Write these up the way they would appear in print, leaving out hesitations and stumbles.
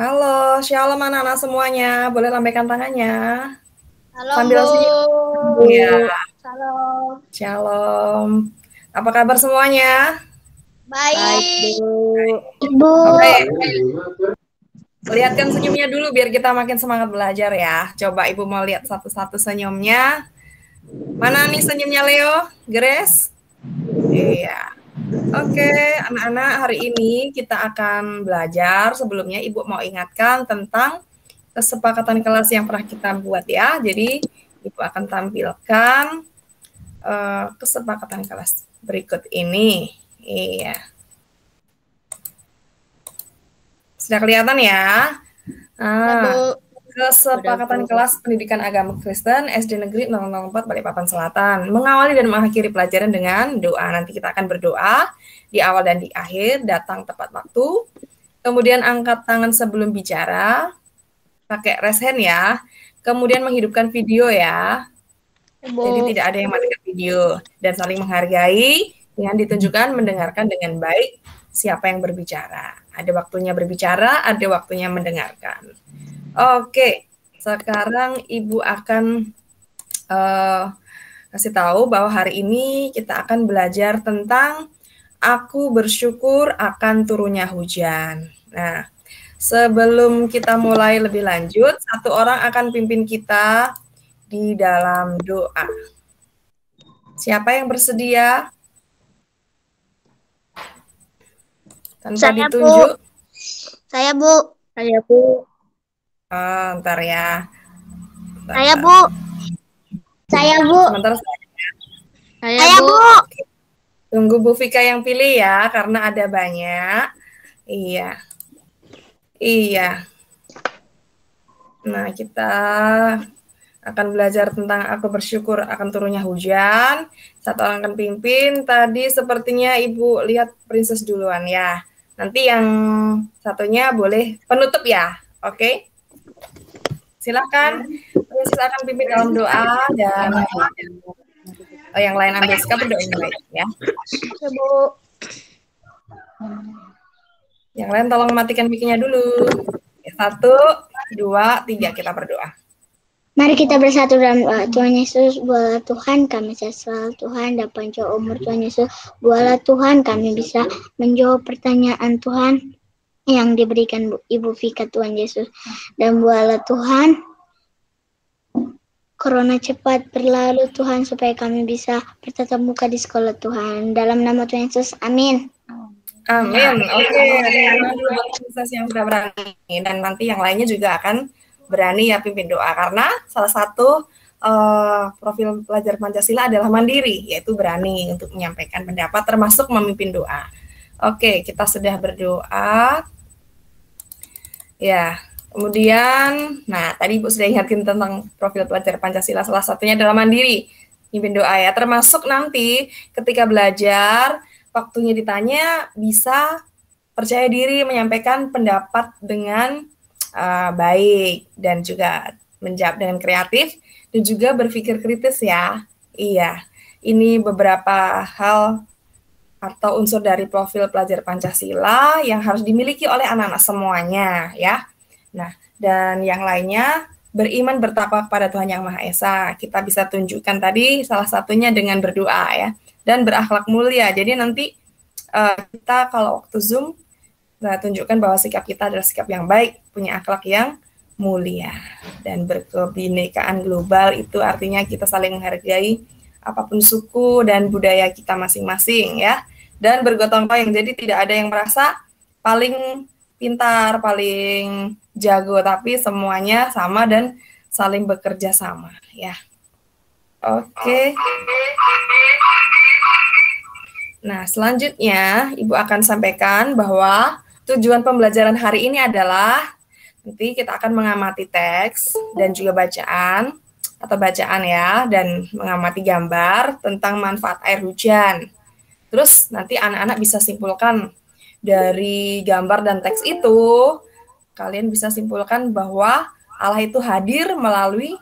Halo, shalom anak-anak semuanya. Boleh lambaikan tangannya. Halo Sambil Bu, senyum ya. salam. Shalom. Apa kabar semuanya? Baik Baik. Bu. Ibu. Oke, lihatkan senyumnya dulu biar kita makin semangat belajar ya. Coba Ibu mau lihat satu-satu senyumnya. Mana nih senyumnya Leo? Grace? Iya. Oke, anak-anak, hari ini kita akan belajar. Sebelumnya Ibu mau ingatkan tentang kesepakatan kelas yang pernah kita buat ya. Jadi Ibu akan tampilkan kesepakatan kelas berikut ini. Iya. Sudah kelihatan ya? Udah Bu. Kesepakatan kelas pendidikan agama Kristen SD Negeri 004 Balikpapan Selatan. Mengawali dan mengakhiri pelajaran dengan doa. Nanti kita akan berdoa di awal dan di akhir, datang tepat waktu. Kemudian angkat tangan sebelum bicara, pakai raise hand ya. Kemudian menghidupkan video ya. Bu. Jadi tidak ada yang matikan video dan saling menghargai dengan ditunjukkan mendengarkan dengan baik siapa yang berbicara. Ada waktunya berbicara, ada waktunya mendengarkan. Oke, sekarang Ibu akan kasih tahu bahwa hari ini kita akan belajar tentang aku bersyukur akan turunnya hujan. Nah, sebelum kita mulai lebih lanjut, satu orang akan pimpin kita di dalam doa. Siapa yang bersedia? Tanpa Saya, ditunjuk? Bu. Saya, Bu. Saya, Bu. Ntar ya. Saya, Bu. Saya, Bu. Sebentar Saya, Bu. Tunggu Bu Vika yang pilih ya, karena ada banyak. Iya. Iya. Nah, kita akan belajar tentang aku bersyukur akan turunnya hujan. Satu orang akan pimpin. Tadi sepertinya Ibu lihat Princess duluan ya. Nanti yang satunya boleh penutup ya. Oke? Silakan. Princess akan pimpin dalam doa dan yang lain ambil sikap berdoa yang baik ya. Oke Bu. Yang lain tolong matikan mic-nya dulu. 1, 2, 3 kita berdoa. Mari kita bersatu dalam doa. Tuhan Yesus, buatlah Tuhan kami selalu Tuhan, dan panjang umur Tuhan Yesus. Buatlah Tuhan kami bisa menjawab pertanyaan Tuhan yang diberikan Ibu Vika Tuhan Yesus. Dan buatlah Tuhan Corona cepat berlalu Tuhan, supaya kami bisa bertatap muka di sekolah Tuhan. Dalam nama Tuhan Yesus, amin. Amin. Oke, buat Princess yang sudah berani dan nanti yang lainnya juga akan berani ya pimpin doa karena salah satu profil pelajar Pancasila adalah mandiri, yaitu berani untuk menyampaikan pendapat termasuk memimpin doa. Oke, kita sudah berdoa. Ya, kemudian, nah tadi Ibu sudah ingatkan tentang profil pelajar Pancasila, salah satunya adalah mandiri, pimpin doa ya, termasuk nanti ketika belajar, waktunya ditanya, bisa percaya diri menyampaikan pendapat dengan baik, dan juga menjawab dengan kreatif, dan juga berpikir kritis ya. Iya, ini beberapa hal atau unsur dari profil pelajar Pancasila yang harus dimiliki oleh anak-anak semuanya ya. Nah, dan yang lainnya beriman bertakwa kepada Tuhan Yang Maha Esa. Kita bisa tunjukkan tadi salah satunya dengan berdoa ya, dan berakhlak mulia. Jadi nanti kita kalau waktu Zoom tunjukkan bahwa sikap kita adalah sikap yang baik, punya akhlak yang mulia, dan berkebinekaan global itu artinya kita saling menghargai apapun suku dan budaya kita masing-masing ya, dan bergotong royong. Jadi tidak ada yang merasa paling pintar, paling jago, tapi semuanya sama dan saling bekerja sama ya. Oke. Nah, selanjutnya Ibu akan sampaikan bahwa tujuan pembelajaran hari ini adalah nanti kita akan mengamati teks dan juga bacaan atau bacaan ya, dan mengamati gambar tentang manfaat air hujan. Terus nanti anak-anak bisa simpulkan dari gambar dan teks itu, kalian bisa simpulkan bahwa Allah itu hadir melalui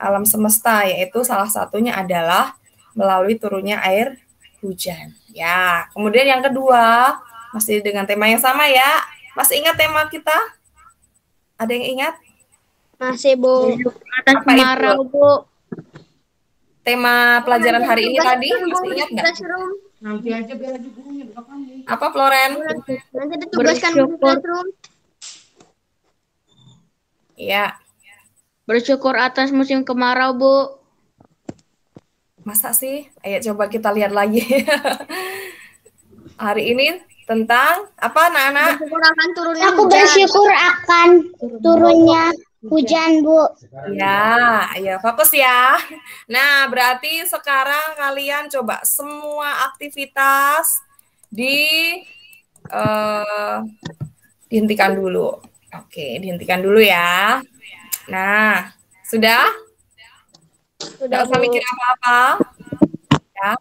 alam semesta, yaitu salah satunya adalah melalui turunnya air hujan. Ya, kemudian yang kedua, masih dengan tema yang sama ya. Masih ingat tema kita? Ada yang ingat? Masih, Bu. Atas Apa itu? kemarau, Bu. Tema pelajaran hari ini tadi, masih ingat nggak? Classroom. Nanti aja biar aja gurunya di belakangnya. Apa, Floren? Nanti ditugaskan Bu di classroom. Iya. Bersyukur atas musim kemarau, Bu. Masa sih? Ayo coba kita lihat lagi. Hari ini tentang apa, anak-anak? Bersyukur akan turunnya Aku hujan. bersyukur akan turunnya hujan, Bu. Ya, ayo fokus ya. Nah, berarti sekarang kalian coba semua aktivitas dihentikan dulu. Oke, dihentikan dulu ya. Nah, sudah? Nggak usah mikir apa-apa. Ya.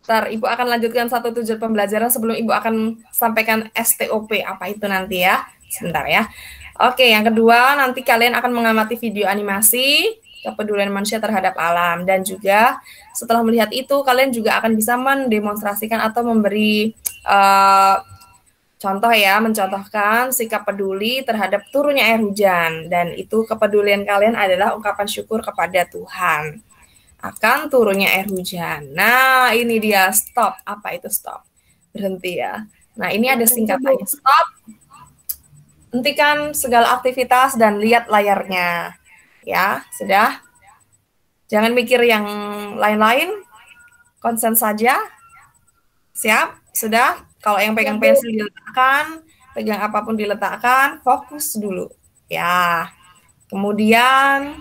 Ntar Ibu akan lanjutkan satu tujuan pembelajaran sebelum Ibu akan sampaikan STOP. Apa itu nanti ya? Sebentar ya. Oke, yang kedua nanti kalian akan mengamati video animasi kepedulian manusia terhadap alam. Dan juga setelah melihat itu, kalian juga akan bisa mendemonstrasikan atau memberi contoh ya, mencontohkan sikap peduli terhadap turunnya air hujan. Dan itu kepedulian kalian adalah ungkapan syukur kepada Tuhan akan turunnya air hujan. Nah, ini dia stop. Apa itu stop? Berhenti ya. Nah, ini ada singkatannya stop. Hentikan segala aktivitas dan lihat layarnya. Ya, sudah. Jangan mikir yang lain-lain. Konsen saja. Siap? Sudah? Kalau yang pegang pensil diletakkan, pegang apapun diletakkan, fokus dulu. Ya. Kemudian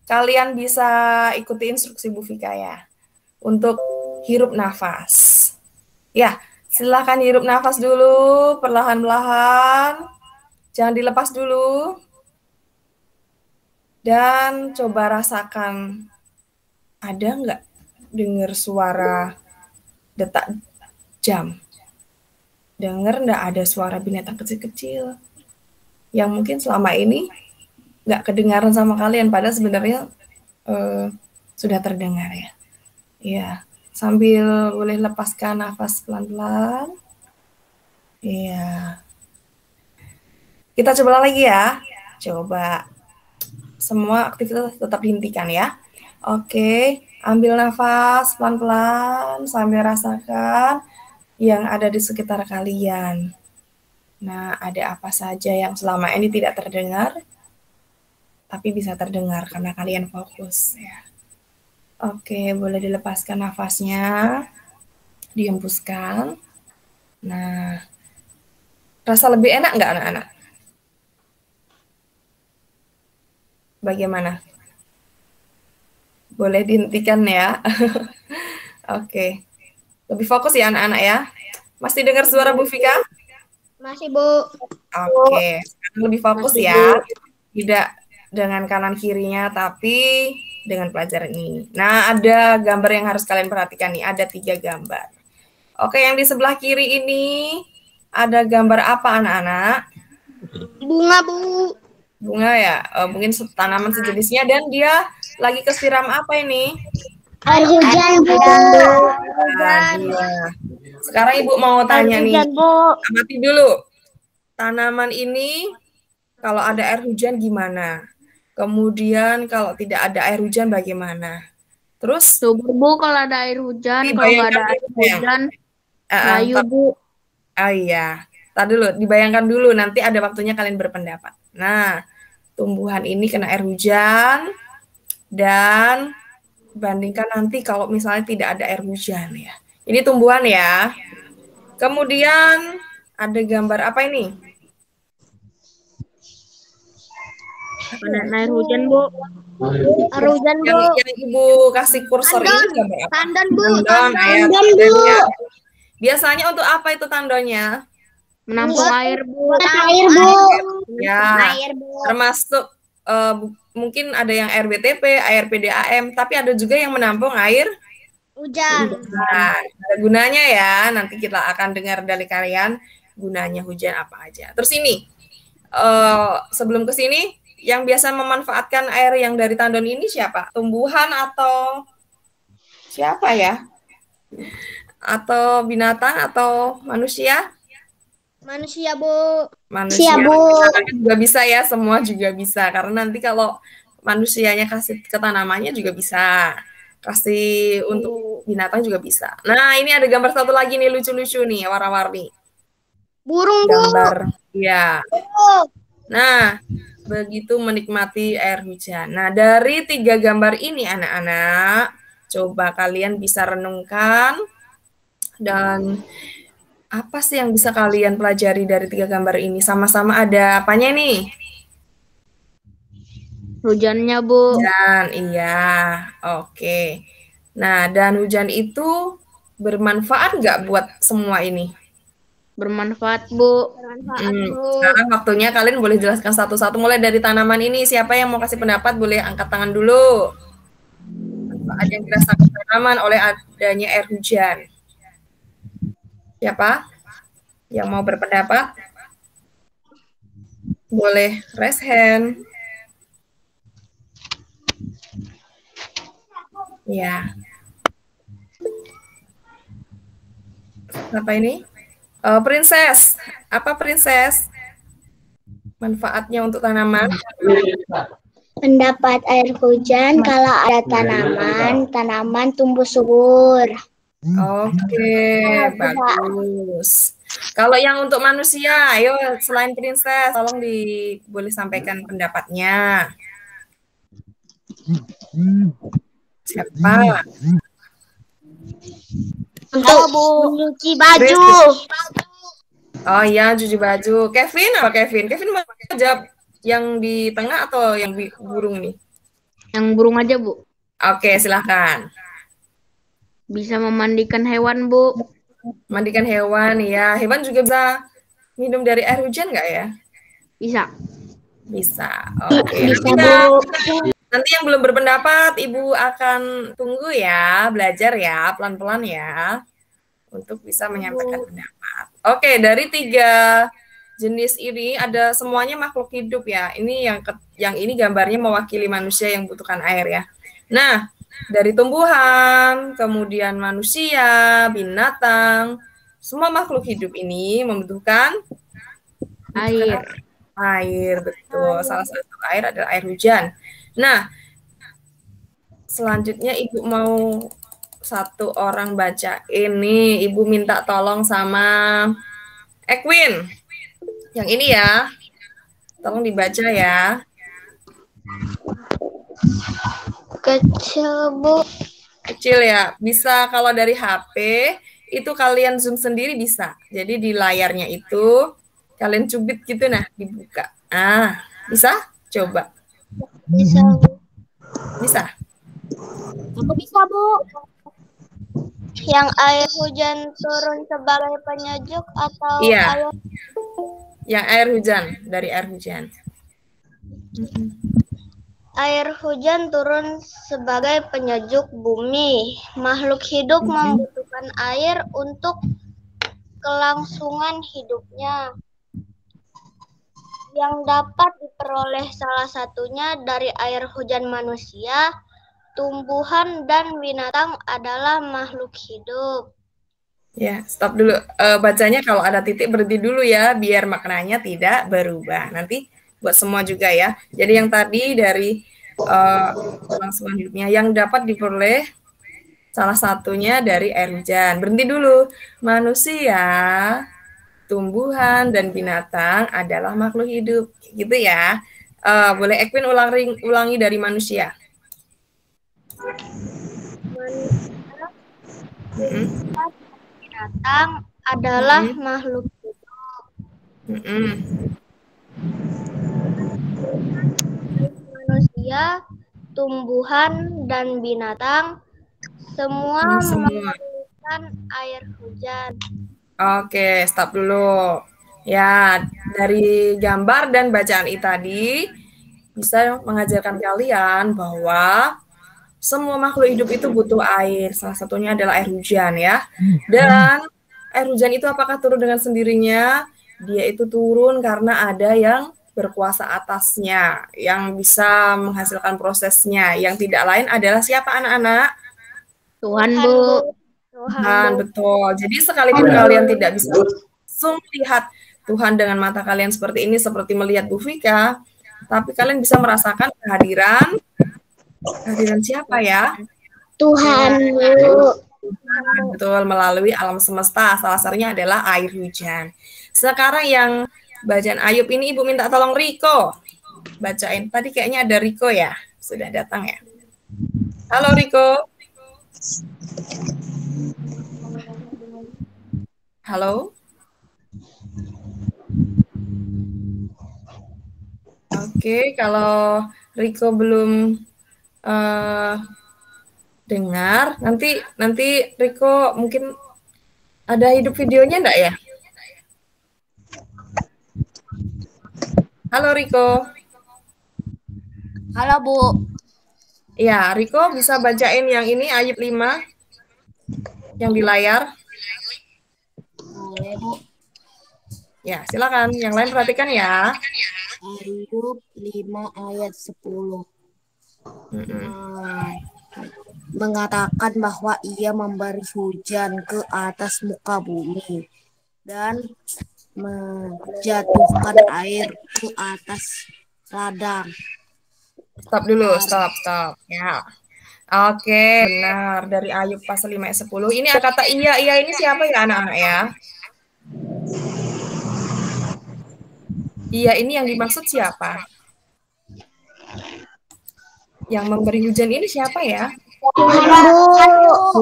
kalian bisa ikuti instruksi Bu Vika ya. Untuk hirup nafas. Ya, silahkan hirup nafas dulu, perlahan-lahan. Jangan dilepas dulu. Dan coba rasakan, ada nggak dengar suara detak jam? Dengar nggak ada suara binatang kecil-kecil? Yang mungkin selama ini nggak kedengaran sama kalian, padahal sebenarnya sudah terdengar ya. Iya, sambil boleh lepaskan nafas pelan-pelan. Iya. Kita coba lagi ya. Coba. Semua aktivitas tetap dihentikan ya. Oke, ambil nafas pelan-pelan sambil rasakan yang ada di sekitar kalian. Nah, ada apa saja yang selama ini tidak terdengar? Tapi bisa terdengar karena kalian fokus ya. Oke, boleh dilepaskan nafasnya, dihembuskan. Nah, rasa lebih enak nggak anak-anak? Bagaimana? Boleh dihentikan ya. Oke, lebih fokus ya anak-anak ya. Masih dengar suara Bu Vika? Masih, Bu. Oke, sekarang lebih fokus ya. Tidak dengan kanan kirinya, tapi dengan pelajaran ini. Nah, ada gambar yang harus kalian perhatikan nih. Ada 3 gambar. Oke, yang di sebelah kiri ini ada gambar apa anak-anak? Bunga, Bu. Bunga ya, mungkin tanaman sejenisnya. Dan dia lagi kesiram apa ini? Air hujan, Bu. Iya. Sekarang Ibu mau tanya nih, amati dulu. Tanaman ini kalau ada air hujan gimana? Kemudian kalau tidak ada air hujan bagaimana? Terus Subur, Bu, kalau ada air hujan. Kalau nggak ada air hujan, layu, Bu. Oh iya. Tadi dulu, dibayangkan dulu. Nanti ada waktunya kalian berpendapat. Nah, tumbuhan ini kena air hujan. Dan bandingkan nanti kalau misalnya tidak ada air hujan ya. Ini tumbuhan ya. Kemudian ada gambar apa ini? Air hujan, Bu. Air hujan, Bu. Yang Ibu kasih kursor ini gambar apa? Tandon, Bu. Tandon, Bu. Biasanya untuk apa itu tandonnya? Menampung air, Bu. Air, Bu. Ya, Air, Bu. termasuk mungkin ada yang air BTP, air PDAM, tapi ada juga yang menampung air Hujan. Nah, ada gunanya ya. Nanti kita akan dengar dari kalian gunanya hujan apa aja. Terus ini, sebelum ke sini, yang biasa memanfaatkan air yang dari tandon ini siapa? Tumbuhan atau siapa ya? Atau binatang atau manusia? Manusia, Bu. Manusia Bu. juga bisa ya, semua juga bisa. Karena nanti kalau manusianya kasih ke tanamannya juga bisa. Kasih untuk binatang juga bisa. Nah, ini ada gambar satu lagi nih, lucu-lucu nih, warna-warni. Burung, Bu. Gambar, ya. Nah, begitu menikmati air hujan. Nah, dari 3 gambar ini anak-anak, coba kalian bisa renungkan dan apa sih yang bisa kalian pelajari dari 3 gambar ini? Sama-sama ada apanya nih? Hujannya, Bu. Hujan, iya. Oke. Nah, dan hujan itu bermanfaat nggak buat semua ini? Bermanfaat, Bu. Bermanfaat, Bu. Sekarang waktunya kalian boleh jelaskan satu-satu. Mulai dari tanaman ini, siapa yang mau kasih pendapat boleh angkat tangan dulu. Manfaat yang dirasakan tanaman oleh adanya air hujan. Siapa yang mau berpendapat? Boleh raise hand. Ya. Apa ini? Princess. Apa Princess? Manfaatnya untuk tanaman? Pendapat air hujan, kalau ada tanaman tumbuh subur. Oke, bagus. Kalau yang untuk manusia, ayo selain Princess, tolong boleh sampaikan pendapatnya. Siapa? Untuk mencuci baju. Oh iya, cuci baju. Kevin apa Kevin? Kevin mau jawab yang di tengah atau yang di burung nih? Yang burung aja, Bu. Oke, silahkan. Bisa memandikan hewan, Bu. Mandikan hewan, ya. Hewan juga bisa minum dari air hujan nggak ya? Bisa. Bisa. Oke. Bisa, Bu. Nanti yang belum berpendapat, Ibu akan tunggu ya, belajar ya, pelan-pelan ya, untuk bisa menyampaikan pendapat. Oke, dari 3 jenis ini ada semuanya makhluk hidup ya. Ini yang ini gambarnya mewakili manusia yang butuhkan air ya. Nah, dari tumbuhan, kemudian manusia, binatang, semua makhluk hidup ini membutuhkan Air. Air, betul. Salah satu air adalah air hujan. Nah, selanjutnya Ibu mau satu orang baca ini. Ibu minta tolong sama Equin. Yang ini ya. Tolong dibaca ya. Kecil, Bu. Kecil ya. Bisa kalau dari HP, itu kalian zoom sendiri bisa. Jadi di layarnya itu, kalian cubit gitu nah, dibuka. Ah, bisa? Coba. Bisa, Bu. Bisa? Aku bisa, Bu. Yang air hujan turun sebagai penyejuk atau Iya. Yang air hujan, dari air hujan. air hujan turun sebagai penyejuk bumi. Makhluk hidup membutuhkan air untuk kelangsungan hidupnya. Yang dapat diperoleh salah satunya dari air hujan manusia, tumbuhan, dan binatang adalah makhluk hidup. Ya, stop dulu. Bacanya kalau ada titik berhenti dulu ya, biar maknanya tidak berubah. Nanti buat semua juga ya. Jadi yang tadi dari kelangsungan hidupnya yang dapat diperoleh salah satunya dari air hujan. Berhenti dulu. Manusia, tumbuhan, dan binatang adalah makhluk hidup. Gitu ya. Boleh Equin ulangi dari manusia. Binatang adalah makhluk hidup. Manusia, tumbuhan, dan binatang semua memerlukan air hujan. Oke, stop dulu. Ya, dari gambar dan bacaan ini tadi bisa mengajarkan kalian bahwa semua makhluk hidup itu butuh air. Salah satunya adalah air hujan ya. Dan air hujan itu apakah turun dengan sendirinya? Dia itu turun karena ada yang berkuasa atasnya, yang bisa menghasilkan prosesnya. Yang tidak lain adalah siapa anak-anak? Tuhan, Bu. Tuhan, betul. Jadi sekalipun kalian tidak bisa langsung lihat Tuhan dengan mata kalian seperti ini, seperti melihat Bu Vika, tapi kalian bisa merasakan kehadiran siapa ya? Tuhan, Bu. Betul, melalui alam semesta. Salah satunya adalah air hujan. Sekarang yang bacaan Ayub ini Ibu minta tolong Riko. Bacain. Tadi kayaknya ada Riko ya. Sudah datang ya. Halo Riko. Halo. Oke, kalau Riko belum dengar, nanti Riko mungkin ada hidup videonya enggak ya? Halo Riko. Halo Bu. Ya, Riko bisa bacain yang ini Ayub 5 yang di layar. Boleh, Bu. Ya, silakan. Yang lain perhatikan ya. Ayub 5 ayat 10. Mengatakan bahwa ia memberi hujan ke atas muka bumi dan menjatuhkan air ke atas ladang. Stop dulu, stop. Ya. Oke, benar. Dari Ayub pasal 5 ayat 10. Ini ada kata iya ini siapa ya anak-anak ya? Iya ini yang dimaksud siapa? Yang memberi hujan ini siapa ya? Tuhan,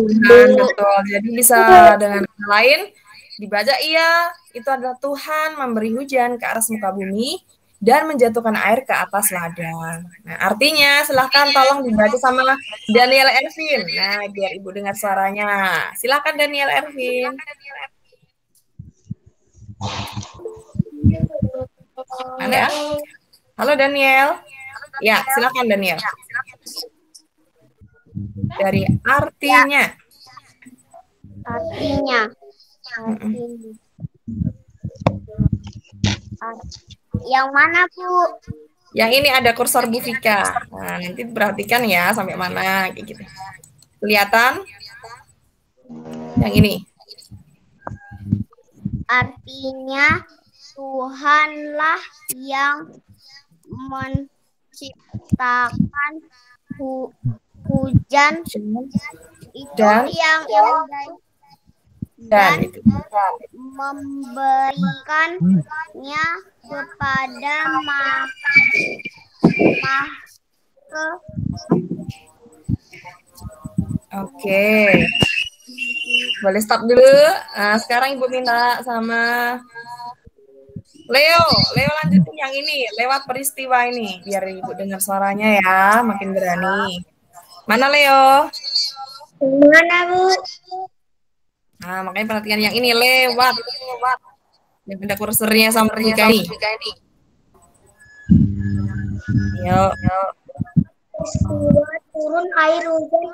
betul. Jadi bisa dengan kata lain dibaca iya, itu adalah Tuhan memberi hujan ke atas muka bumi dan menjatuhkan air ke atas ladang. Nah, artinya silahkan tolong dibaca sama Daniel Ervin. Nah, biar Ibu dengar suaranya. Silakan Daniel Ervin. Mana ya? Halo Daniel. Ya, silakan Daniel. Dari artinya. Yang mana, Bu? Yang ini ada kursor Bu Vika. Nah, nanti perhatikan ya sampai mana kayak gitu. Kelihatan? Yang ini. Artinya Tuhanlah yang menciptakan hujan itu dan memberikannya kepada Oke. Boleh stop dulu. Nah, sekarang Ibu minta sama Leo lanjutin yang ini lewat peristiwa ini biar Ibu dengar suaranya ya, makin berani. Mana Leo? Mana, Bu? Nah, makanya perhatikan yang ini lewat. Yang ada kursornya sama Vika ini. Yuk. Turun air hujan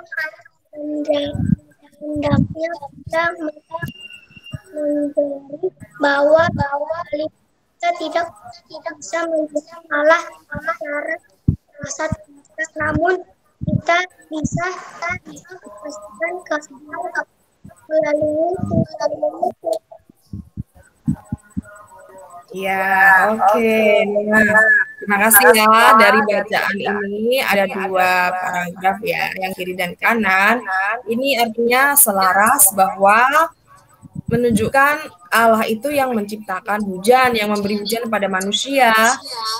hendaknya kita menjadi bahwa kita tidak bisa menjadi Allah secara kasat mata, namun kita bisa memastikan kebenaran melalui Ya, oke. Nah, terima kasih ya dari bacaan ini ada 2 paragraf ya, yang kiri dan kanan. Ini artinya selaras bahwa menunjukkan Allah itu yang menciptakan hujan, yang memberi hujan kepada manusia,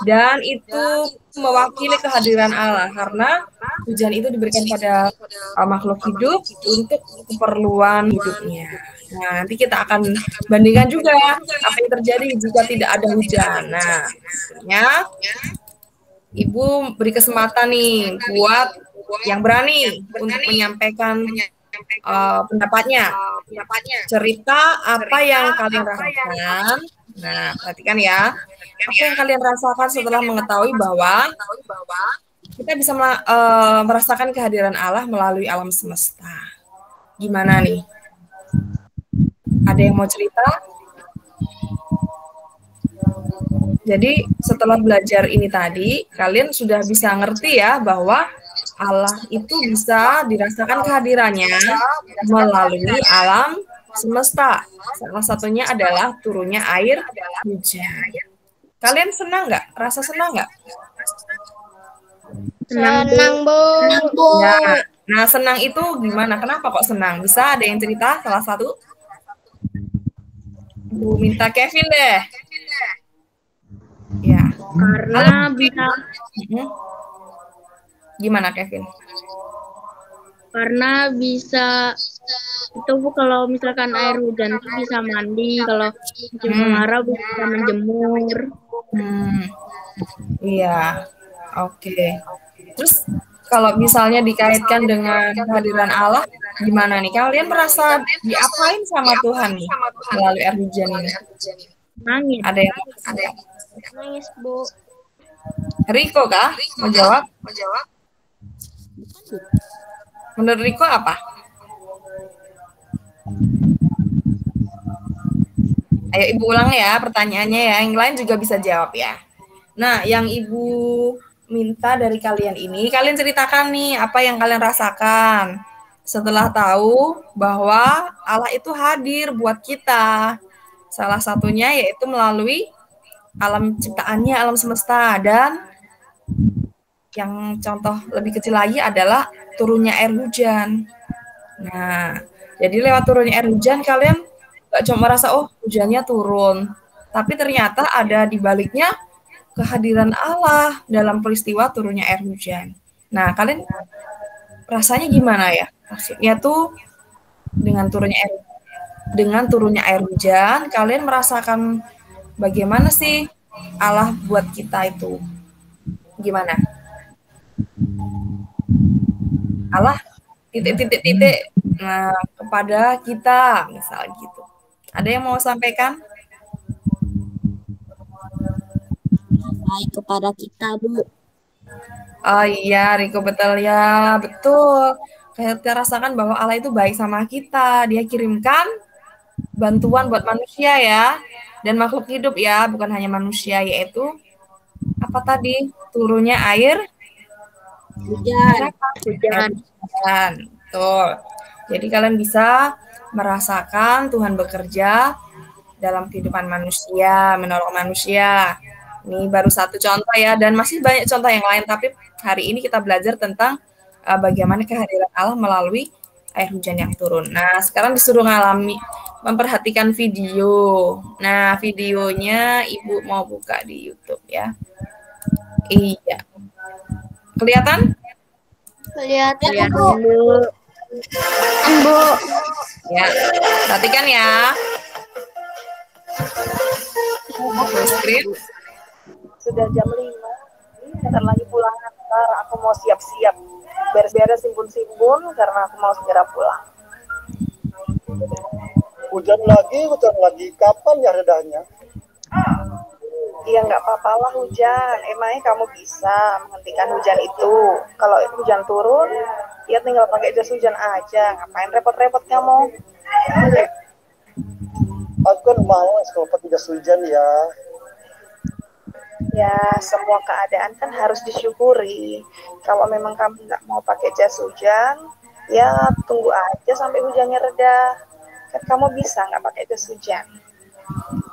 dan itu mewakili kehadiran Allah karena hujan itu diberikan pada makhluk hidup untuk keperluan hidupnya. Nah, nanti kita akan bandingkan juga apa yang terjadi jika tidak ada hujan. Nah, sebenarnya Ibu beri kesempatan nih buat yang berani untuk menyampaikan pendapatnya. Cerita apa yang kalian rasakan. Nah, perhatikan ya. Apa yang kalian rasakan setelah mengetahui bahwa kita bisa merasakan kehadiran Allah melalui alam semesta. Gimana nih? Ada yang mau cerita? Jadi setelah belajar ini tadi, kalian sudah bisa ngerti ya bahwa Allah itu bisa dirasakan kehadirannya melalui alam semesta. Salah satunya adalah turunnya air hujan. Kalian senang nggak? Rasa senang nggak? Senang, Bu. Senang, Bu. Ya. Nah, senang itu gimana? Kenapa kok senang? Bisa ada yang cerita salah satu? Bu minta Kevin deh. Ya. Karena bisa Mhm. Gimana Kevin? karena bisa itu Bu, kalau misalkan air hujan itu bisa mandi, kalau musim kemarau bisa menjemur. Iya. Oke. Terus kalau misalnya dikaitkan dengan kehadiran Allah, gimana nih? Kalian merasa diapain sama Tuhan nih melalui air hujan ini? Nangis. Ada yang Nangis, Bu. Riko kah? Mau jawab? Menurut Riko apa? Ayo Ibu ulang ya pertanyaannya ya. Yang lain juga bisa jawab ya. Nah, yang Ibu minta dari kalian ini, kalian ceritakan nih apa yang kalian rasakan setelah tahu bahwa Allah itu hadir buat kita. Salah satunya yaitu melalui alam ciptaannya, alam semesta. Dan yang contoh lebih kecil lagi adalah turunnya air hujan. Nah, jadi lewat turunnya air hujan kalian gak cuma merasa, oh hujannya turun. Tapi ternyata ada di baliknya kehadiran Allah dalam peristiwa turunnya air hujan. Nah, kalian rasanya gimana ya? Maksudnya tuh dengan turunnya air hujan, kalian merasakan bagaimana sih Allah buat kita itu? Gimana? Allah titik-titik-titik nah, kepada kita, misal gitu. Ada yang mau sampaikan? Baik kepada kita, Bu. Oh iya, Riko betul ya, betul. Kayak kita rasakan bahwa Allah itu baik sama kita. Dia kirimkan bantuan buat manusia ya, dan makhluk hidup ya, bukan hanya manusia, yaitu apa tadi? Turunnya air Hujan. hujan. Betul. Jadi kalian bisa merasakan Tuhan bekerja dalam kehidupan manusia, menolong manusia. Ini baru satu contoh ya, dan masih banyak contoh yang lain. Tapi hari ini kita belajar tentang bagaimana kehadiran Allah melalui air hujan yang turun. Nah, sekarang disuruh memperhatikan video. Nah, videonya Ibu mau buka di YouTube ya. Iya. Kelihatan? Kelihatan, Lihat Bu. dulu. Bu, Ya. Perhatikan ya. Full screen. Sudah jam 5, bentar lagi pulang kantor, aku mau siap-siap beres-beres simpun-simpun karena aku mau segera pulang. Hujan lagi, kapan ya redanya? Iya nggak apa-apa lah hujan, emangnya kamu bisa menghentikan hujan itu? Kalau hujan turun, ya tinggal pakai jas hujan aja, ngapain repot-repot kamu? Aku kan mau kalau pakai jas hujan ya. Ya, semua keadaan kan harus disyukuri. Kalau memang kamu nggak mau pakai jas hujan, ya tunggu aja sampai hujannya reda. Kan kamu bisa nggak pakai jas hujan.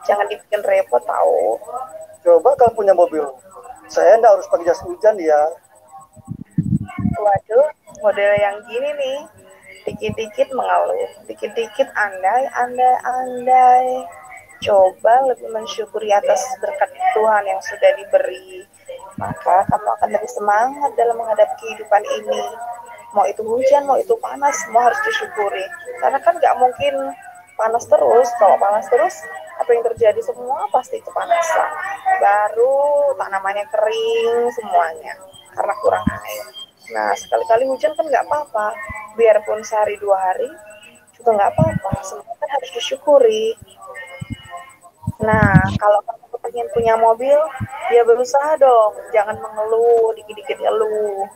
Jangan dibikin repot tahu. Coba kamu punya mobil. Saya nggak harus pakai jas hujan ya. Waduh, model yang gini nih. Dikit-dikit mengeluh, dikit-dikit andai. Coba lebih mensyukuri atas berkat Tuhan yang sudah diberi. Maka kamu akan lebih semangat dalam menghadapi kehidupan ini. Mau itu hujan, mau itu panas, semua harus disyukuri. Karena kan nggak mungkin panas terus. Kalau panas terus, apa yang terjadi semua pasti kepanasan. Baru tanamannya kering semuanya karena kurang air. Nah, sekali-kali hujan kan nggak apa-apa. Biarpun sehari 2 hari juga nggak apa-apa. Semua kan harus disyukuri. Nah, kalau kamu pengen punya mobil, ya berusaha dong. Jangan mengeluh, dikit-dikit ngeluh.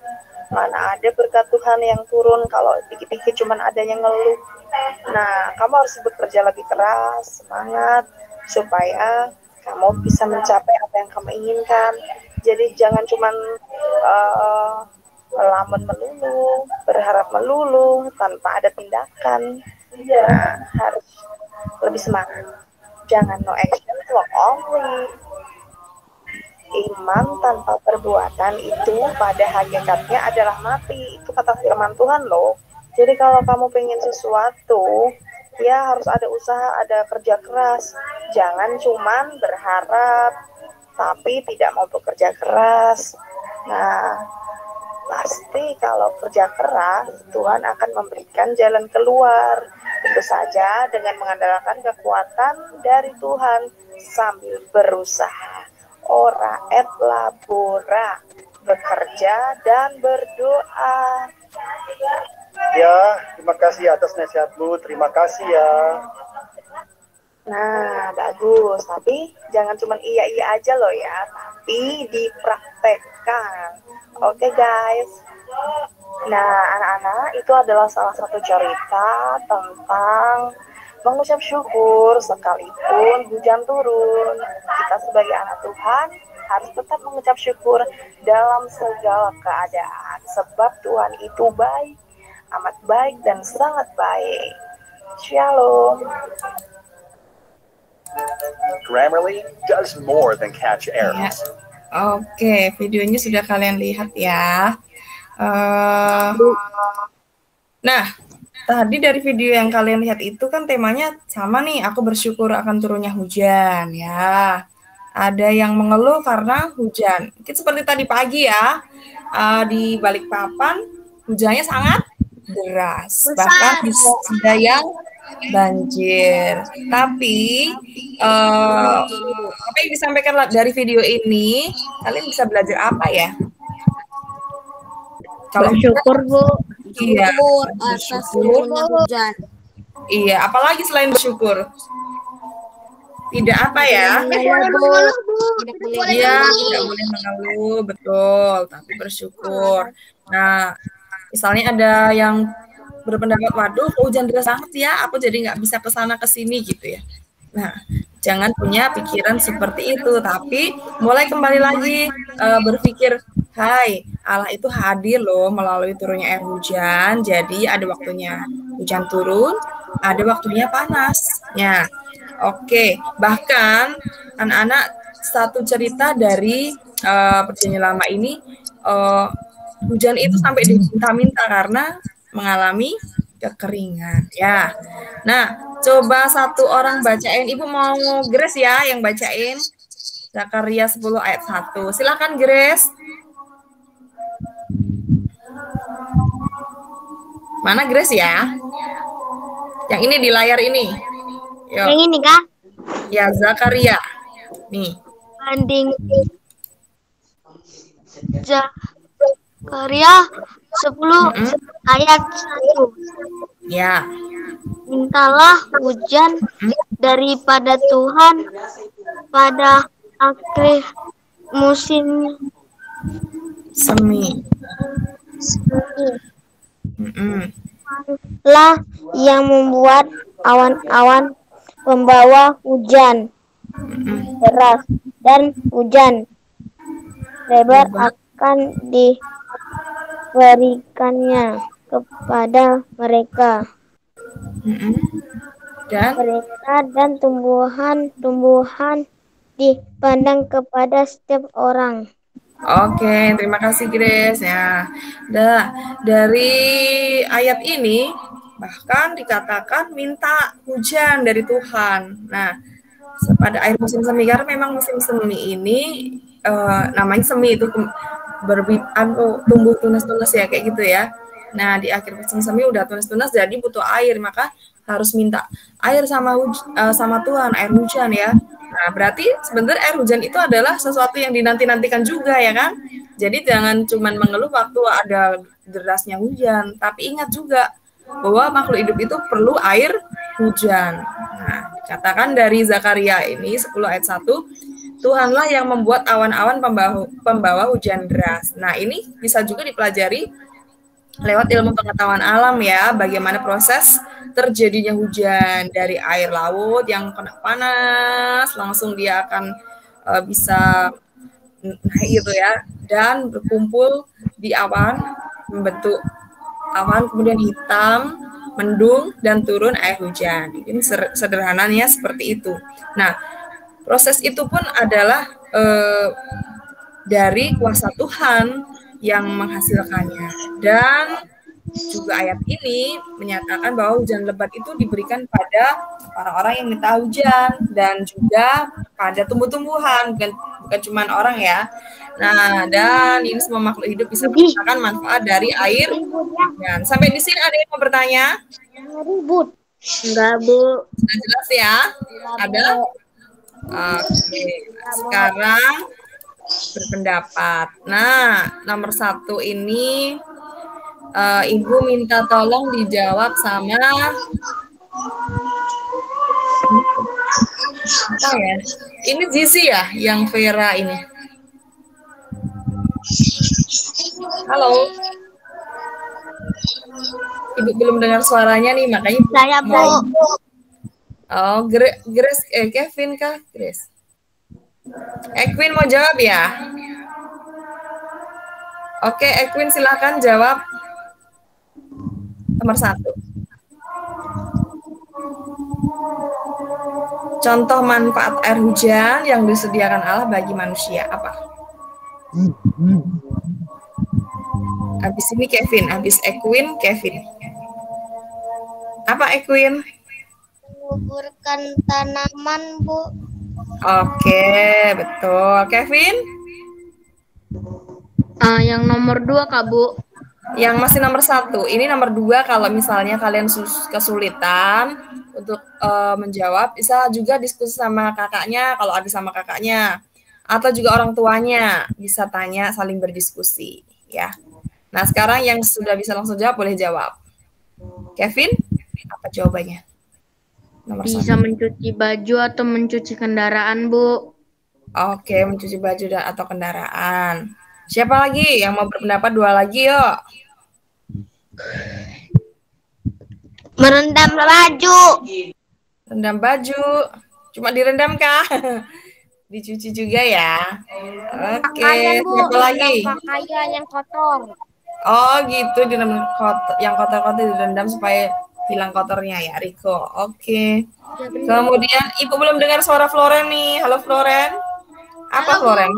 Mana ada berkat Tuhan yang turun kalau dikit-dikit cuman adanya ngeluh. Nah, kamu harus bekerja lebih keras, semangat, supaya kamu bisa mencapai apa yang kamu inginkan. Jadi jangan cuman melamun melulu, berharap melulu, tanpa ada tindakan. Nah, harus lebih semangat. Jangan no action, no only. Iman tanpa perbuatan itu pada hakikatnya adalah mati. Itu kata firman Tuhan loh. Jadi kalau kamu pengen sesuatu, ya harus ada usaha, ada kerja keras. Jangan cuman berharap, tapi tidak mau bekerja keras. Nah, pasti kalau kerja keras, Tuhan akan memberikan jalan keluar. Tentu saja dengan mengandalkan kekuatan dari Tuhan sambil berusaha. Ora et labora, bekerja dan berdoa. Ya, terima kasih atas nasihatmu. Terima kasih ya. Nah, bagus. Tapi jangan cuma iya-iya aja loh ya, tapi dipraktekkan. Oke guys. Nah, anak-anak, itu adalah salah satu cerita tentang mengucap syukur sekalipun hujan turun. Kita sebagai anak Tuhan harus tetap mengucap syukur dalam segala keadaan. Sebab Tuhan itu baik, amat baik dan sangat baik. Shalom. Grammarly does more than catch errors. Ya. Oke, videonya sudah kalian lihat ya. Nah, tadi dari video yang kalian lihat itu kan temanya sama nih, aku bersyukur akan turunnya hujan ya. Ada yang mengeluh karena hujan. Itu seperti tadi pagi ya, di Balikpapan hujannya sangat deras. Bahkan ada yang banjir. Tapi apa yang disampaikan dari video ini, kalian bisa belajar apa ya? Kalau Bersyukur, Bu. iya, Syukur atas bersyukur. turunnya hujan. Iya, apalagi selain bersyukur? Tidak apa ya? mengeluh, Bu. Iya, tidak boleh mengeluh, betul, tapi bersyukur. Nah, misalnya ada yang berpendapat, waduh, hujan deras banget ya, aku jadi nggak bisa ke sana ke sini gitu ya. Nah, jangan punya pikiran seperti itu, tapi mulai kembali lagi berpikir, hai, Allah itu hadir loh melalui turunnya air hujan, jadi ada waktunya hujan turun, ada waktunya panas. Ya, oke. Bahkan anak-anak satu cerita dari perjanjian lama ini, hujan itu sampai diminta-minta karena mengalami kekeringan. Ya, nah coba satu orang bacain. Ibu mau Grace ya yang bacain. Zakaria 10 ayat 1. Silakan Grace. Mana Grace ya? Yang ini di layar ini. Yo. Yang ini kah? Ya, Zakaria. Nih. Banding Zakaria 10 ayat 1. Ya. Mintalah hujan daripada Tuhan pada akhir musim semi. Lah yang membuat awan-awan membawa hujan deras dan hujan lebar akan diberikannya kepada mereka. Mereka dan tumbuhan dipandang kepada setiap orang. Oke, terima kasih Grace ya. Dari ayat ini bahkan dikatakan minta hujan dari Tuhan. Nah, pada akhir musim semi, karena memang musim semi ini namanya semi itu tumbuh tunas-tunas ya kayak gitu ya. Nah, di akhir musim semi udah tunas-tunas jadi butuh air, maka harus minta air sama Tuhan, air hujan ya. Nah, berarti sebenarnya air hujan itu adalah sesuatu yang dinanti-nantikan juga ya kan. Jadi jangan cuma mengeluh waktu ada derasnya hujan, tapi ingat juga bahwa makhluk hidup itu perlu air hujan. Nah, katakan dari Zakaria ini 10 ayat 1, Tuhanlah yang membuat awan-awan pembawa hujan deras. Nah, ini bisa juga dipelajari lewat ilmu pengetahuan alam ya, bagaimana proses terjadinya hujan dari air laut yang kena panas, langsung dia akan bisa naik gitu ya, dan berkumpul di awan, membentuk awan kemudian hitam, mendung, dan turun air hujan. Ini sederhananya seperti itu. Nah, proses itu pun adalah dari kuasa Tuhan yang menghasilkannya. Dan juga ayat ini menyatakan bahwa hujan lebat itu diberikan pada orang-orang yang minta hujan dan juga pada tumbuh-tumbuhan, bukan cuma orang ya. Nah, dan ini semua makhluk hidup bisa merasakan manfaat dari air hujan. Sampai di sini ada yang mau bertanya? Ribut. Enggak, Bu. Sudah jelas ya? Ada? Oke, sekarang berpendapat. Nah, nomor 1 ini Ibu minta tolong dijawab sama apa ya? Ini Zizi ya, yang Vera ini. Halo. Ibu belum dengar suaranya nih, makanya Saya, Bu. Oh, Grace, Kevin kah? Grace. Equin mau jawab ya? Oke, Equin silakan jawab. Nomor 1. Contoh manfaat air hujan yang disediakan Allah bagi manusia apa? Habis ini Kevin, habis Equin, Kevin. Apa Equin? Menguburkan tanaman, Bu. Oke, betul. Kevin? Yang nomor 2, Kak, Bu. Yang masih nomor 1. Ini nomor 2 kalau misalnya kalian kesulitan untuk menjawab, bisa juga diskusi sama kakaknya kalau ada sama kakaknya. Atau juga orang tuanya, bisa tanya, saling berdiskusi. Ya. Nah, sekarang yang sudah bisa langsung jawab, boleh jawab. Kevin, apa jawabannya? Nomor Bisa 1. Mencuci baju atau mencuci kendaraan, Bu. Oke, mencuci baju atau kendaraan. Siapa lagi yang mau berpendapat? 2 lagi, yuk. Merendam baju. Rendam baju. Cuma direndam kah? Dicuci juga ya. Oke, siapa lagi? Pakaian yang kotor. Oh, gitu, direndam yang kotor-kotor direndam supaya hilang kotornya ya, Riko. Oke. Kemudian Ibu belum dengar suara Floren nih. Halo Floren. Apa Floren?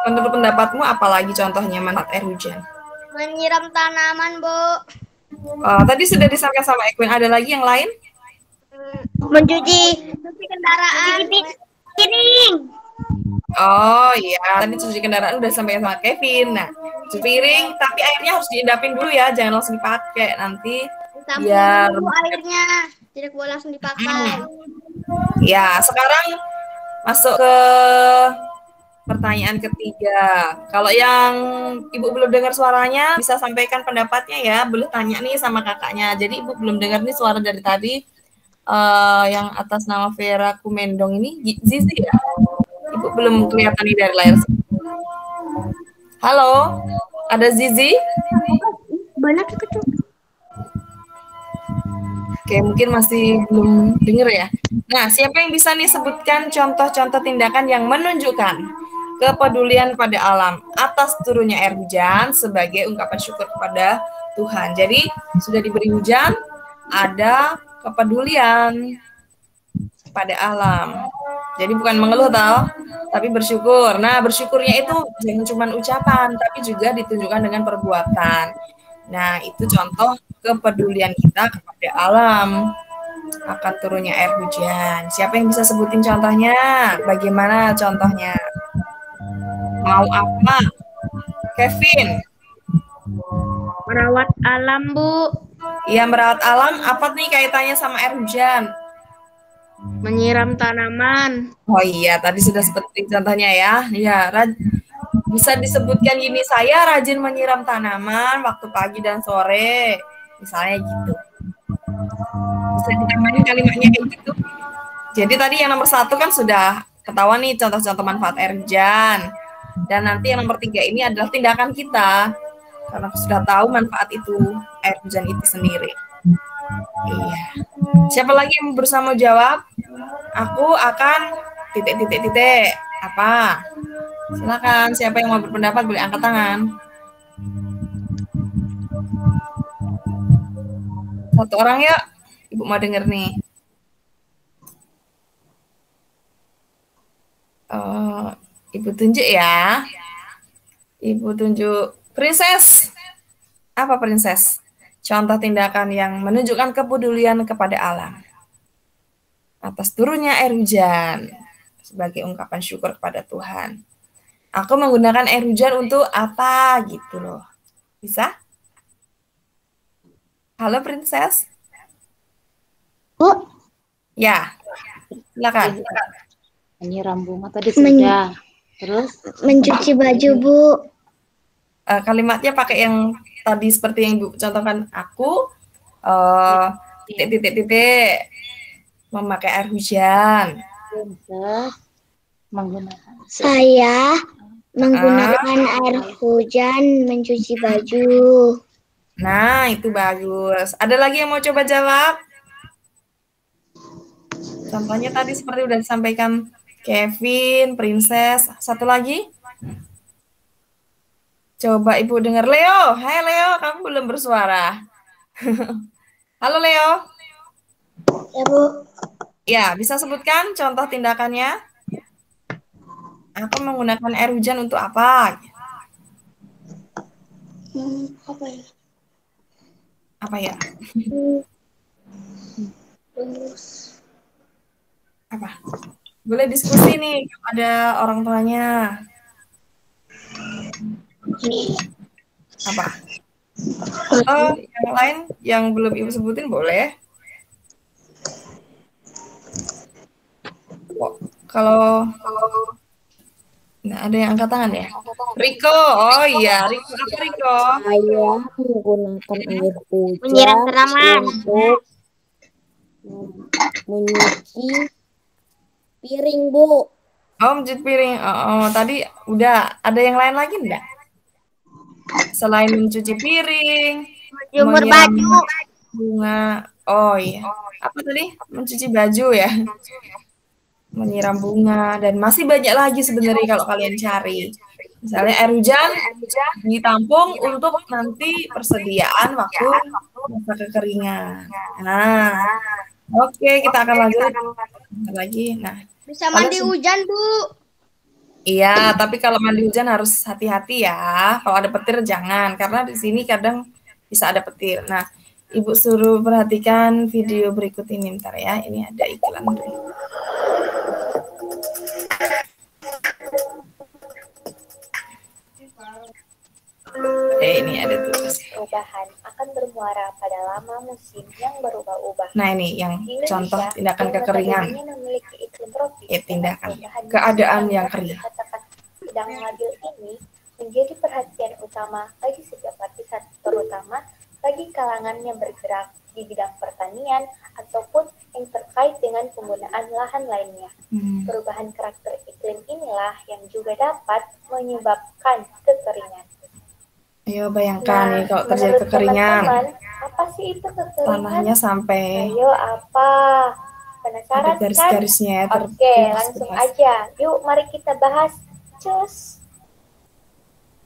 Menurut pendapatmu apa lagi contohnya manfaat air hujan? Menyiram tanaman, Bu. Tadi sudah disampaikan sama Equin. Ada lagi yang lain? Mencuci kendaraan. Piring. Oh iya, tadi cuci kendaraan udah sampai sama Kevin. Nah, cuci piring, tapi airnya harus diendapin dulu ya, jangan langsung dipakai. Nanti biar airnya tidak boleh langsung dipakai. Ya, sekarang masuk ke pertanyaan ketiga. Kalau yang Ibu belum dengar suaranya, bisa sampaikan pendapatnya ya. Boleh tanya nih sama kakaknya. Jadi Ibu belum dengar nih suara dari tadi. Yang atas nama Vera Kumendong ini Zizi ya? Ibu belum kelihatan nih dari layar. Halo, ada Zizi? Banyak kecil. Oke, mungkin masih belum dengar ya. Nah, siapa yang bisa nih sebutkan contoh-contoh tindakan yang menunjukkan kepedulian pada alam atas turunnya air hujan sebagai ungkapan syukur kepada Tuhan. Jadi, sudah diberi hujan, ada kepedulian pada alam. Jadi bukan mengeluh tapi bersyukur. Nah, bersyukurnya itu jangan cuma ucapan, tapi juga ditunjukkan dengan perbuatan. Nah, itu contoh kepedulian kita kepada alam akan turunnya air hujan. Siapa yang bisa sebutin contohnya? Bagaimana contohnya? Mau apa? Kevin? Merawat alam, Bu. Iya, merawat alam. Apa nih kaitannya sama air hujan? Menyiram tanaman. Oh iya, tadi sudah seperti contohnya ya. Iya, bisa disebutkan gini, saya rajin menyiram tanaman waktu pagi dan sore. Misalnya gitu. Bisa ditambahin kalimatnya kayak gitu. Jadi tadi yang nomor 1 kan sudah ketahuan nih contoh-contoh manfaat air hujan. Dan nanti yang nomor 3 ini adalah tindakan kita. Karena sudah tahu manfaat itu, air hujan itu sendiri. Iya. Siapa lagi yang bersama jawab? Aku akan ... Apa? Silakan, siapa yang mau berpendapat boleh angkat tangan. Satu orang ya, Ibu mau denger nih. Ibu tunjuk ya. Ibu tunjuk Princess. Apa Princess? Contoh tindakan yang menunjukkan kepedulian kepada alam. Atas turunnya air hujan sebagai ungkapan syukur kepada Tuhan. Aku menggunakan air hujan untuk apa gitu loh. Bisa? Halo Princess. Bu, Ya. Silakan. Menyiram bunga tadi sudah. Terus mencuci baju, Bu. Kalimatnya pakai yang tadi seperti yang Ibu contohkan. Aku titik-titik-titik memakai air hujan. menggunakan. Saya menggunakan air hujan mencuci baju. Nah, itu bagus. Ada lagi yang mau coba jawab? Contohnya tadi seperti udah disampaikan Kevin, Princess. Satu lagi? Coba Ibu dengar Leo. Hai Leo, kamu belum bersuara. Halo Leo. Ya, Bu. Ya, bisa sebutkan contoh tindakannya? Aku menggunakan air hujan untuk apa? Apa ya? Apa ya? Apa? Boleh diskusi nih, ada orang tuanya. Apa? Oh, yang lain yang belum Ibu sebutin boleh. Oh, kalau ada yang angkat tangan ya? Riko, oh iya, Riko apa Riko? Saya menggunakan air hujan Menyiram tanaman. untuk menyuci piring, Bu. Oh, mencuci piring. Oh, tadi udah. Ada yang lain lagi enggak? Selain mencuci piring, Jemur menyiram baju. bunga. Oh iya. Apa tadi? Mencuci baju ya? Menyiram bunga dan masih banyak lagi sebenarnya kalau kalian cari. Misalnya air hujan ditampung untuk nanti persediaan waktu masa kekeringan. Nah, oke, kita akan lanjut lagi. Nah, Bisa mandi hujan, Bu. iya, tapi kalau mandi hujan harus hati-hati ya. Kalau ada petir jangan, karena di sini kadang bisa ada petir. Nah, Ibu suruh perhatikan video berikut ini ntar ya. Ini ada iklan dulu. Ini ada tulis. Perubahan akan bermuara pada lama musim yang berubah-ubah. Nah, ini yang contoh tindakan yang kekeringan. notabene memiliki iklim tropis Tindakan perubahan keadaan musim yang kering. dikatakan sedang labil ini menjadi perhatian utama bagi setiap lapisan, terutama bagi kalangan yang bergerak di bidang pertanian ataupun yang terkait dengan penggunaan lahan lainnya. Perubahan karakter iklim inilah yang juga dapat menyebabkan kekeringan. Ayo bayangkan nih kalau terjadi kekeringan. Apa sih itu kekeringan? Tanahnya sampai Ayo apa? Penasaran garis-garisnya kan? Oke, langsung aja. Yuk mari kita bahas. Cus.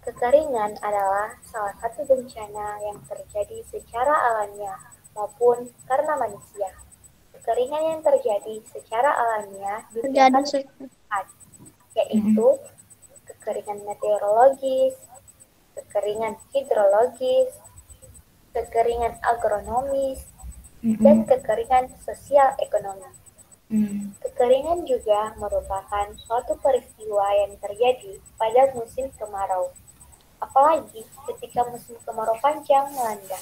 Kekeringan adalah salah satu bencana yang terjadi secara alamiah maupun karena manusia. Kekeringan yang terjadi secara alamiah dibedakan empat, yaitu kekeringan meteorologis, kekeringan hidrologis, kekeringan agronomis, dan kekeringan sosial ekonomi. Kekeringan juga merupakan suatu peristiwa yang terjadi pada musim kemarau, apalagi ketika musim kemarau panjang melanda.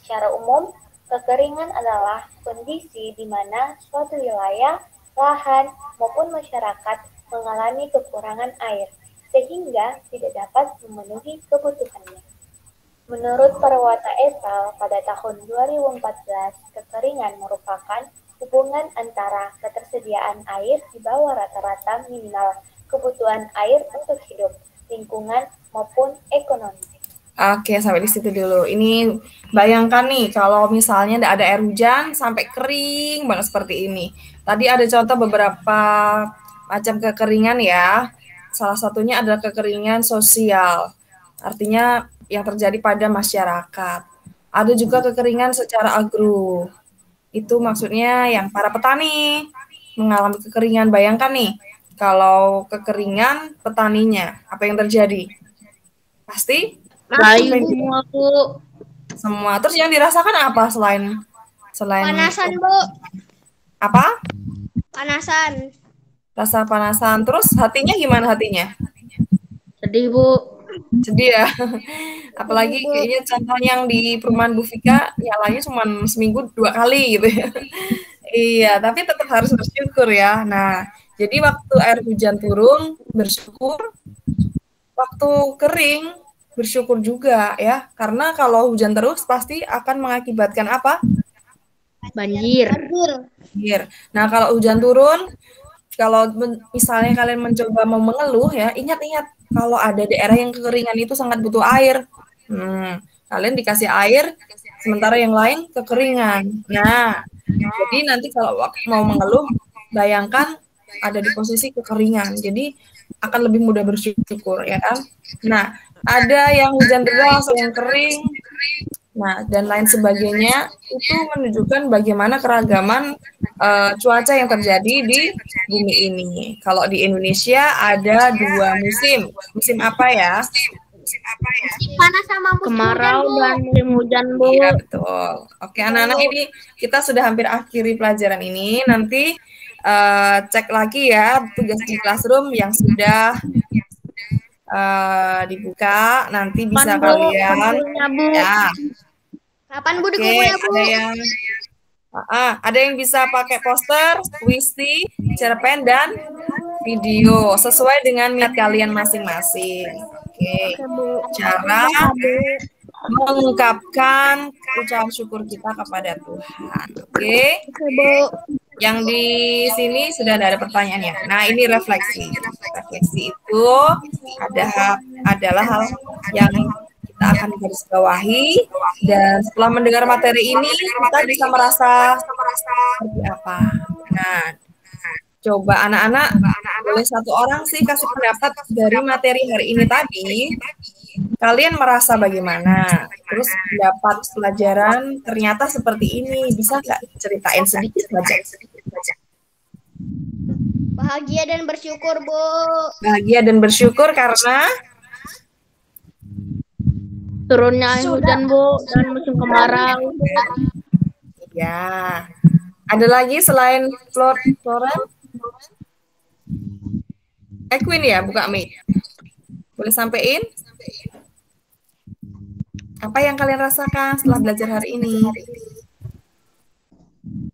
Secara umum, kekeringan adalah kondisi di mana suatu wilayah, lahan, maupun masyarakat mengalami kekurangan air, sehingga tidak dapat memenuhi kebutuhannya. Menurut Parwata Ethel, pada tahun 2014, kekeringan merupakan hubungan antara ketersediaan air di bawah rata-rata minimal kebutuhan air untuk hidup, lingkungan, maupun ekonomi. Oke, sampai di situ dulu. Ini bayangkan nih, kalau misalnya tidak ada air hujan sampai kering banget seperti ini. Tadi ada contoh beberapa macam kekeringan ya. Salah satunya adalah kekeringan sosial. Artinya yang terjadi pada masyarakat. Ada juga kekeringan secara agro. Itu maksudnya yang para petani mengalami kekeringan. Bayangkan nih, kalau kekeringan petaninya, apa yang terjadi? Pasti Layu semua, Bu. Semua. Terus yang dirasakan apa selain Panasan, Bu. Apa? Panasan. Rasa panasan. Terus hatinya gimana hatinya? Sedih, Bu. Sedih ya. Apalagi kayaknya contoh yang di perumahan Bu Vika nyalanya cuma seminggu 2 kali gitu ya. Iya, tapi tetap harus bersyukur ya. Nah, jadi waktu air hujan turun bersyukur, waktu kering bersyukur juga ya. Karena kalau hujan terus pasti akan mengakibatkan apa? Banjir. Banjir. Nah, kalau hujan turun, kalau misalnya kalian mencoba mau mengeluh ya, ingat-ingat kalau ada daerah yang kekeringan itu sangat butuh air. Kalian dikasih air, sementara yang lain kekeringan. Nah, jadi nanti kalau mau mengeluh, bayangkan ada di posisi kekeringan. Jadi akan lebih mudah bersyukur, ya kan? Nah, ada yang hujan deras, yang kering, nah dan lain sebagainya, itu menunjukkan bagaimana keragaman cuaca yang terjadi di bumi ini. Kalau di Indonesia ada 2 musim. Musim apa ya? Musim panas sama musim Kemarau hujan, Bu. dan musim hujan, Bu. Iya, betul. Oke, anak-anak, ini kita sudah hampir akhiri pelajaran ini. Nanti cek lagi ya tugas di classroom yang sudah dibuka. Nanti bisa kalian ya. Kapan, Bu, dikumpulnya, Bu? Ada yang bisa pakai poster, puisi, cerpen, dan video sesuai dengan minat kalian masing-masing. Oke. Cara mengungkapkan ucapan syukur kita kepada Tuhan. Oke. Yang di sini sudah ada pertanyaannya. Nah, ini refleksi. Refleksi itu adalah hal yang kita akan garis bawahi, dan setelah mendengar materi ini kita bisa merasa seperti apa. Nah, coba anak-anak boleh satu orang sih kasih pendapat dari materi hari ini tadi. Kalian merasa bagaimana? Terus pendapat pelajaran ternyata seperti ini. Bisa nggak ceritain sedikit saja? Bahagia dan bersyukur, Bu. Bahagia dan bersyukur karena turunnya air hujan, Bu, dan musim kemarau. Ya. Ada lagi selain Floren? Queen ya, buka mic. Boleh sampein? Apa yang kalian rasakan setelah belajar hari ini?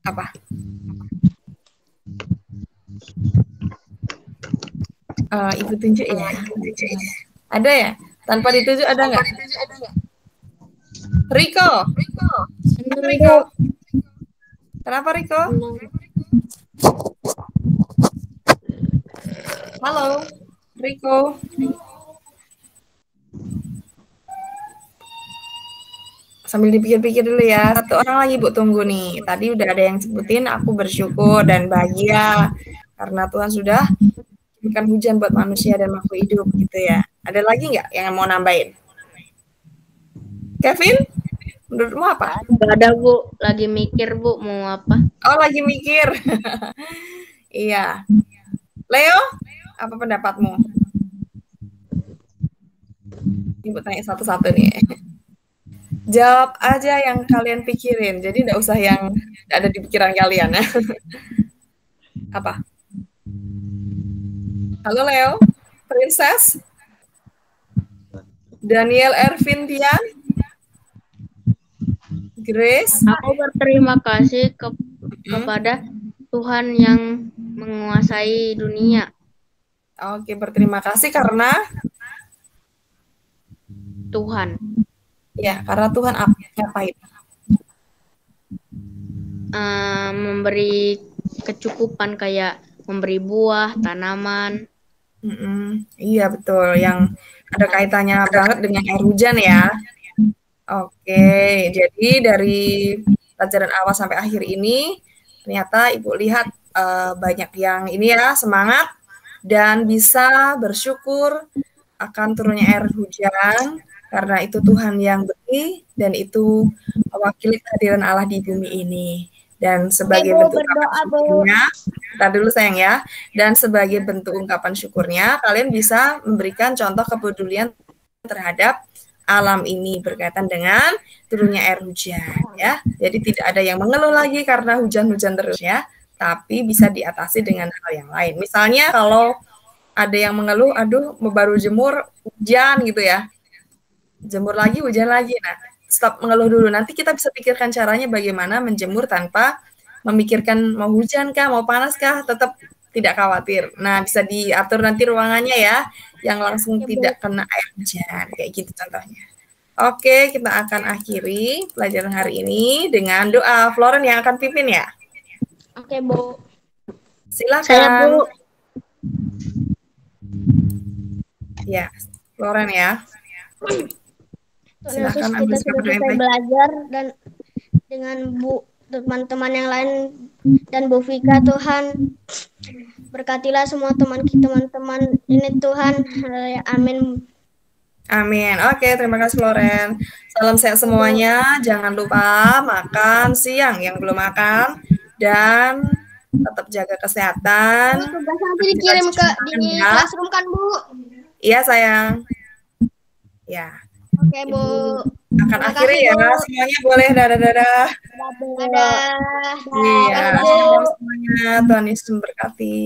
Apa? Ibu tunjuk ya. Ada ya? Tanpa ditunjuk ada nggak? Riko. Kenapa Riko? Halo, Riko. Sambil dipikir-pikir dulu ya. Satu orang lagi Bu tunggu nih. Tadi udah ada yang sebutin aku bersyukur dan bahagia karena Tuhan sudah berikan hujan buat manusia dan makhluk hidup gitu ya. Ada lagi nggak yang mau nambahin? Kevin, menurutmu apa? Nggak ada, Bu. Lagi mikir, Bu, mau apa? Oh, lagi mikir. Iya. Leo, apa pendapatmu? Ibu tanya satu-satu nih. Jawab aja yang kalian pikirin. Jadi nggak usah yang ada di pikiran kalian ya. Apa? Halo Leo, Princess, Daniel Ervin Tian, Grace. Aku berterima kasih kepada Tuhan yang menguasai dunia. Oke, berterima kasih karena Tuhan. Ya, karena Tuhan ngapain? Memberi kecukupan, kayak memberi buah, tanaman. Iya, betul. Yang ada kaitannya banget dengan air hujan ya. Oke, jadi dari pelajaran awal sampai akhir ini, ternyata Ibu lihat banyak yang ini ya, semangat dan bisa bersyukur akan turunnya air hujan Karena itu Tuhan yang beri dan itu mewakili kehadiran Allah di bumi ini. Dan sebagai bentuk ungkapan syukurnya, tar dulu sayang ya. Dan sebagai bentuk ungkapan syukurnya, kalian bisa memberikan contoh kepedulian terhadap alam ini berkaitan dengan turunnya air hujan ya. Jadi tidak ada yang mengeluh lagi karena hujan-hujan terus ya, tapi bisa diatasi dengan hal yang lain. Misalnya kalau ada yang mengeluh, aduh baru jemur hujan gitu ya. Jemur lagi, hujan lagi. Nah, stop mengeluh dulu. Nanti kita bisa pikirkan caranya bagaimana menjemur tanpa memikirkan mau hujan kah, mau panas kah, tetap tidak khawatir. Nah, bisa diatur nanti ruangannya ya, yang langsung tidak kena air hujan. Kayak gitu contohnya. Oke, kita akan akhiri pelajaran hari ini dengan doa. Floren yang akan pimpin ya? Oke, Bu. Silakan. Saya, Bu. Ya, Floren ya. Tuhan Yesus, kita sudah selesai belajar dan dengan teman-teman yang lain dan Bu Vika, Tuhan berkatilah semua teman-teman ini Tuhan. Amin. Amin. Oke, terima kasih Loren. Salam sehat semuanya. Jangan lupa makan siang yang belum makan dan tetap jaga kesehatan. Tugas nanti dikirim ke di classroom kan, Bu? Iya, sayang. Ya. Oke, Bu. Akan akhiri ya. Semuanya boleh dadah-dadah. Dadah. Iya, semuanya. Tuhan Yesus memberkati.